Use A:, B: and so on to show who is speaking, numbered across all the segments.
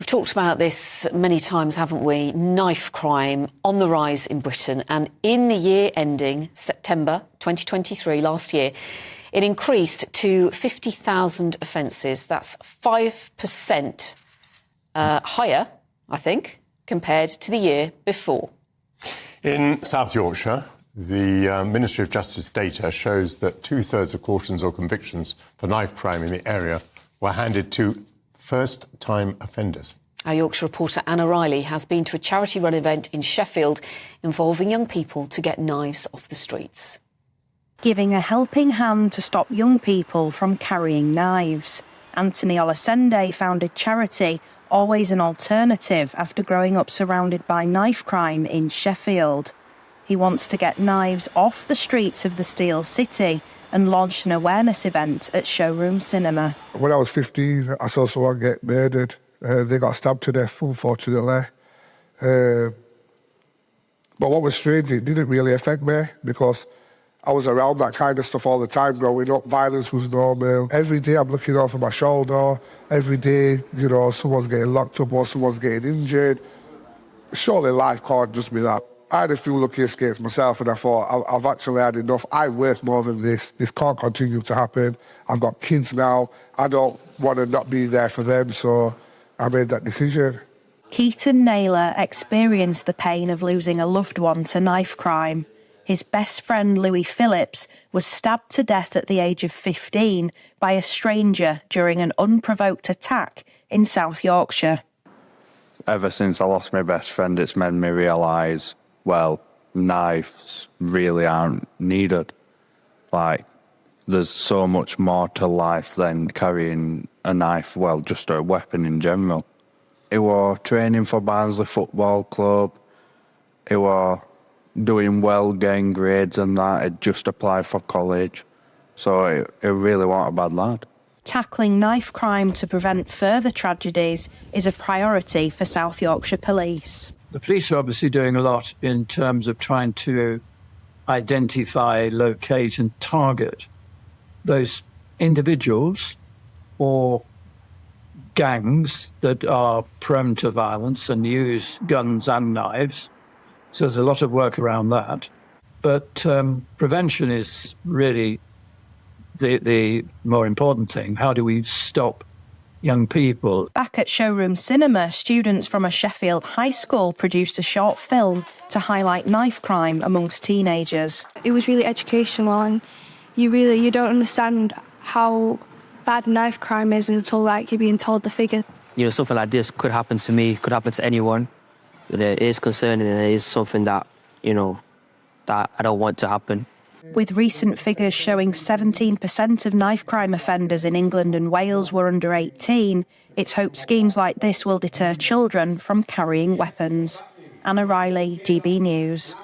A: talked about this many times, haven't we? Knife crime on the rise in Britain, and in the year ending September 2023, last year, it increased to 50,000 offences. That's 5% higher, I think, compared to the year before.
B: In South Yorkshire, the Ministry of Justice data shows that 2/3 of cautions or convictions for knife crime in the area were handed to first-time offenders.
A: Our Yorkshire reporter Anna Riley has been to a charity-run event in Sheffield involving young people to get knives off the streets.
C: Giving a helping hand to stop young people from carrying knives. Anthony Olasende founded charity Always an Alternative after growing up surrounded by knife crime in Sheffield. He wants to get knives off the streets of the Steel City and launched an awareness event at Showroom Cinema.
D: When I was 15, I saw someone get murdered. They got stabbed to death, unfortunately. But what was strange, it didn't really affect me because I was around that kind of stuff all the time growing up. Violence was normal. Every day I'm looking over my shoulder. Every day, someone's getting locked up or someone's getting injured. Surely life can't just be that. I had a few lucky escapes myself and I thought, I've actually had enough. I worth more than this. This can't continue to happen. I've got kids now. I don't want to not be there for them, so I made that decision.
C: Keaton Naylor experienced the pain of losing a loved one to knife crime. His best friend, Louis Phillips, was stabbed to death at the age of 15 by a stranger during an unprovoked attack in South Yorkshire.
E: Ever since I lost my best friend, it's made me realise, well, knives really aren't needed. There's so much more to life than carrying a knife, well, just a weapon in general. It was training for Barnsley Football Club. It was doing well, getting grades and that. It just applied for college. So it really wasn't a bad lad.
C: Tackling knife crime to prevent further tragedies is a priority for South Yorkshire Police.
F: The police are obviously doing a lot in terms of trying to identify, locate and target those individuals or gangs that are prone to violence and use guns and knives. So there's a lot of work around that. But prevention is really the more important thing. How do we stop young people?
C: Back at Showroom Cinema, students from a Sheffield high school produced a short film to highlight knife crime amongst teenagers.
G: It was really educational, and you don't understand how bad knife crime is until you're being told the figure.
H: Something like this could happen to me, could happen to anyone. It is concerning and it is something that, that I don't want to happen.
C: With recent figures showing 17% of knife crime offenders in England and Wales were under 18, it's hoped schemes like this will deter children from carrying weapons. Anna Riley, GB News.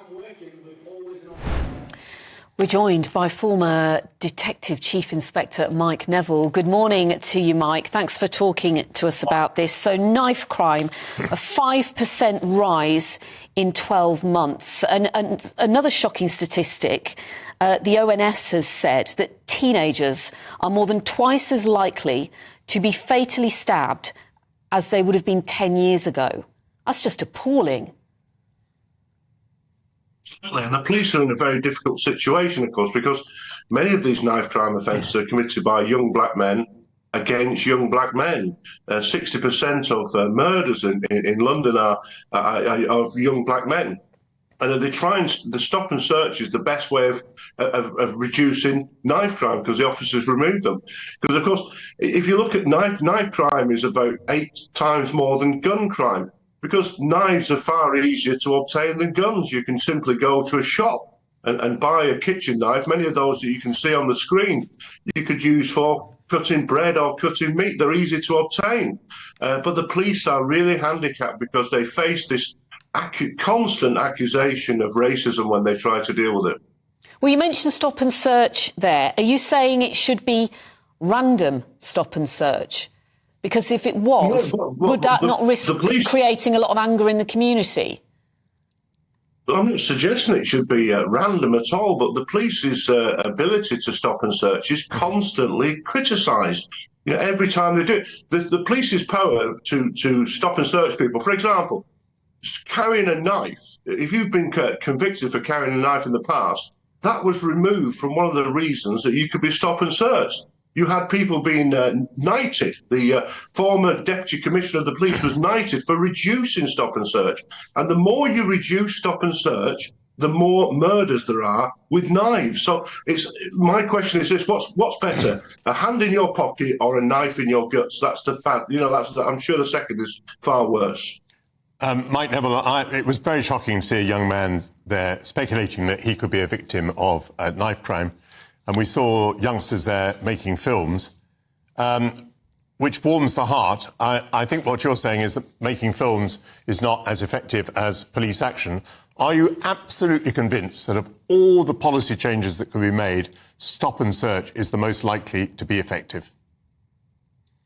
A: We're joined by former Detective Chief Inspector Mike Neville. Good morning to you, Mike. Thanks for talking to us about this. So knife crime, a 5% rise in 12 months. And another shocking statistic, the ONS has said that teenagers are more than twice as likely to be fatally stabbed as they would have been 10 years ago. That's just appalling.
I: Absolutely, and the police are in a very difficult situation, of course, because many of these knife crime offences are committed by young black men against young black men. 60% of murders in London are of young black men. And the stop and search is the best way of reducing knife crime because the officers remove them. Because, of course, if you look at knife crime is about 8 times more than gun crime. Because knives are far easier to obtain than guns. You can simply go to a shop and buy a kitchen knife. Many of those that you can see on the screen, you could use for cutting bread or cutting meat. They're easy to obtain. But the police are really handicapped because they face this constant accusation of racism when they try to deal with it.
A: Well, you mentioned stop and search there. Are you saying it should be random stop and search? Because if it was, would that not risk creating a lot of anger in the community?
I: I'm not suggesting it should be random at all, but the police's ability to stop and search is constantly criticised. You know, every time they do it, the police's power to stop and search people, for example, carrying a knife, if you've been convicted for carrying a knife in the past, that was removed from one of the reasons that you could be stop and searched. You had people being knighted. The former deputy commissioner of the police was knighted for reducing stop and search. And the more you reduce stop and search, the more murders there are with knives. So my question is this: what's better, a hand in your pocket or a knife in your guts? That's the fact. You know, I'm sure the second is far worse.
B: Mike Neville, it was very shocking to see a young man there speculating that he could be a victim of a knife crime. And we saw youngsters there making films, which warms the heart. I think what you're saying is that making films is not as effective as police action. Are you absolutely convinced that of all the policy changes that could be made, stop and search is the most likely to be effective?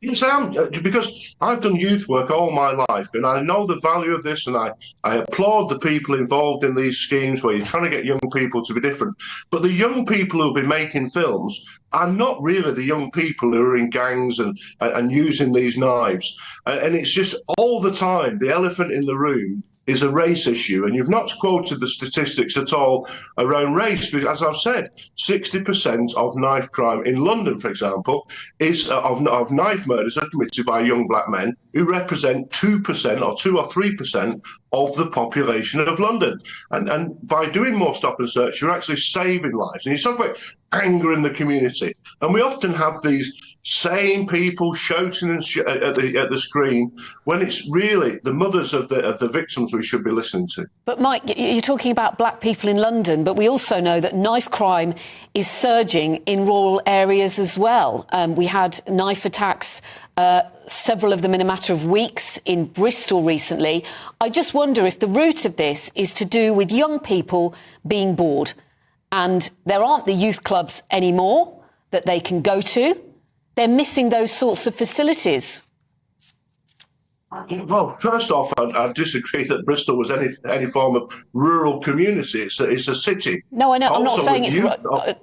I: Yes, I am, because I've done youth work all my life, and I know the value of this, and I applaud the people involved in these schemes where you're trying to get young people to be different. But the young people who'll be making films are not really the young people who are in gangs and using these knives. And it's just all the time, the elephant in the room is a race issue, and you've not quoted the statistics at all around race, because as I've said, 60% of knife crime in London, for example, is of knife murders are committed by young black men who represent 2% or 2 or 3% of the population of London. And by doing more stop and search, you're actually saving lives. And you talk about anger in the community, and we often have these same people shouting at the screen when it's really the mothers of the victims we should be listening to.
A: But Mike, you're talking about black people in London, but we also know that knife crime is surging in rural areas as well. We had knife attacks, several of them in a matter of weeks in Bristol recently. I just wonder if the root of this is to do with young people being bored, and there aren't the youth clubs anymore that they can go to. They're missing those sorts of facilities.
I: Well, first off, I disagree that Bristol was any form of rural community. It's a city.
A: No, I know. I'm not saying it's.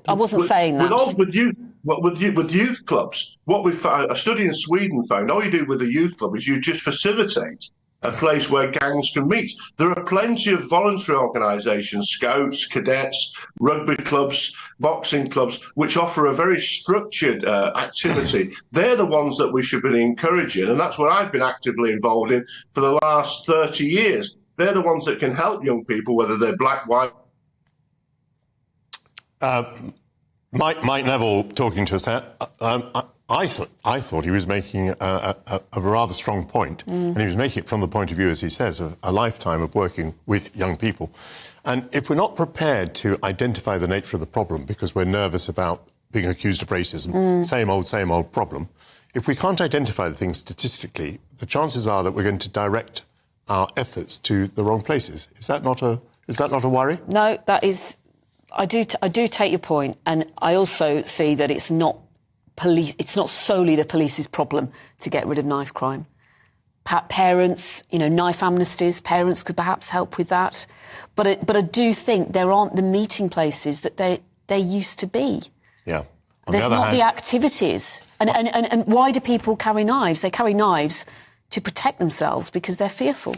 A: I wasn't saying that.
I: With youth clubs, what we found, a study in Sweden found, all you do with a youth club is you just facilitate a place where gangs can meet. There are plenty of voluntary organisations, scouts, cadets, rugby clubs, boxing clubs, which offer a very structured activity. They're the ones that we should be encouraging, and that's what I've been actively involved in for the last 30 years. They're the ones that can help young people, whether they're black, white.
B: Mike Neville talking to us there. I thought he was making a rather strong point, and he was making it from the point of view, as he says, of a lifetime of working with young people. And if we're not prepared to identify the nature of the problem because we're nervous about being accused of racism, same old problem, if we can't identify the things statistically, the chances are that we're going to direct our efforts to the wrong places. Is that not a worry?
A: No, that is. I do take your point, and I also see that it's not solely the police's problem to get rid of knife crime. Parents, knife amnesties, parents could perhaps help with that. But I do think there aren't the meeting places that they used to be.
B: Yeah.
A: There's not the activities. And why do people carry knives? They carry knives to protect themselves because they're fearful.